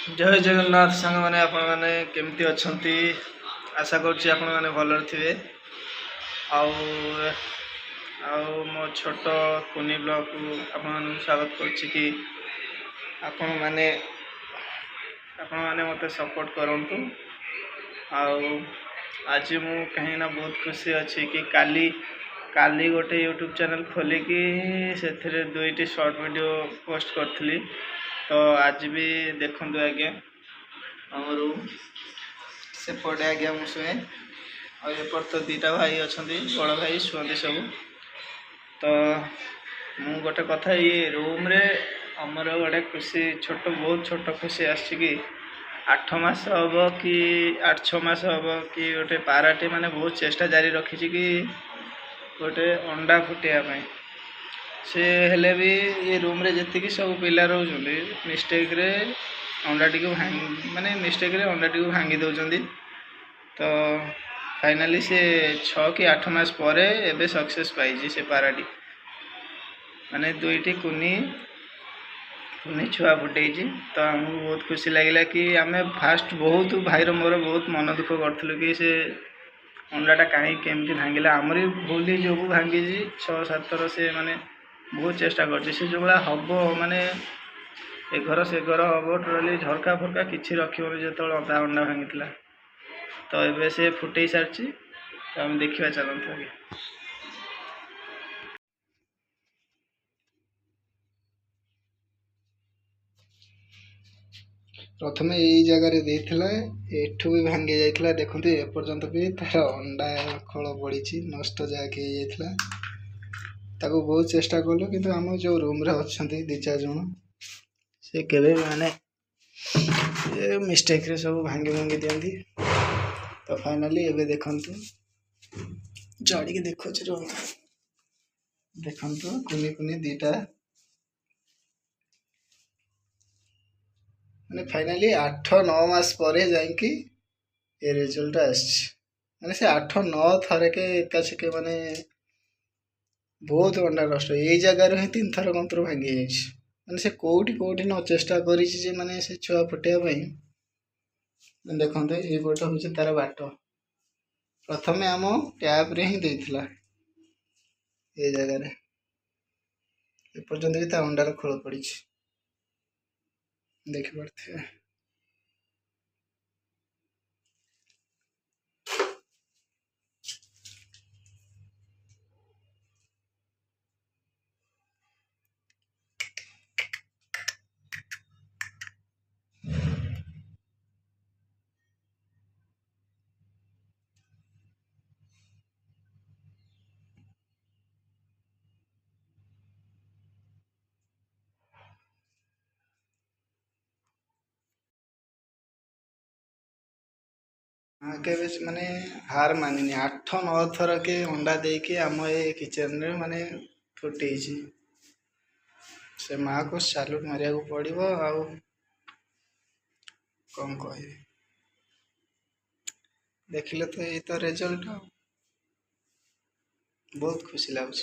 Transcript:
जय जगन्नाथ सांग मैंने आपण मैंने केमती अच्छी आशा करुच्ची आपण मैंने भलर थे आउ मो छोट कुनी ब्लॉग को आपण स्वागत करुच्ची कि आपण मैंने मत सपोर्ट करंतु आज मु कहीं ना बहुत खुशी अच्छी कि काली काली गोटे यूट्यूब चैनल खोलिकी से दुईटी शॉर्ट वीडियो पोस्ट करी। तो आज भी देखु आज्ञा आमर सेपटे आज्ञा मु शुए और तो दीटा भाई अच्छा बड़ भाई शुअती सब। तो मु गोटे कथा ये रूम रे आमर गोटे खुशी छोट बहुत छोट खुशी आसी 8 मास हम कि 8-6 मास हम कि गोटे पाराटी माने बहुत चेष्टा जारी रखी कि गोटे अंडा फुटाइवाई से हेले भी ये रूम रे जति सब पिला रोचंदी मिस्टेक रे अंडा टी माने मिस्टेक रे अंडा टी भांगी दौरान। तो फाइनाली से 6 कि 8 मास पर एबे सक्सेस पाई से पाराटी माने दुईटी कुनी कुनी छुआ फुटे। तो आमको बहुत खुशी लगे कि आम फास्ट बहुत भाईर मोर बहुत मन दुख करूँ कि से अंडाटा कहीं केमती भांगला आमर भूल जो भांगी 6-7 थर से माने बहुत चेष्टा कर जो हम माने ए घर से घर हम टोटाली झरका फरका किसी रखी जो अधा अंडा भांगी। तो ये से फुटे सारी। तो आम देखा चलते आगे। प्रथम यही जगार एठू भी भांगी जाइए देखते एपर्यंत भी तार अंडा खल पड़ी नष्ट जाके ताको बहुत चेष्टा कलु कि आम जो रूम रे अच्छा 2-4 जन से केवे माने मिस्टेक रे सब भांगी भांगी दिखती। तो फाइनाली एबे देखंतु जड़ी के देखो देखंतु कुनी कुनी दीटा माने फाइनाली 8-9 मास पर जाइकी ये रिजल्ट आने से 8-9 थर के एकाशके माने बहुत अंडा नष्ट यही जगार ही 3 थर कंतर भांगी जाने से कौटी कौटी न चेष्टा करी माने से छुआ फुटाइवाई। देखते ये गोटे हूँ तार बाट प्रथम आम टैप रे ही देइथिला ये जगार एपर्यंत भी ता अंडार खोल पड़ी देखी पारे। के माने हार मानिनी 8-9 थर के अंडा देके आम ये किचन रे माने फुटे से माँ को सैल्यूट मारिया को पड़ो। आउ कौन कह देखिले तो ये तो रिजल्ट बहुत खुशी लगुच।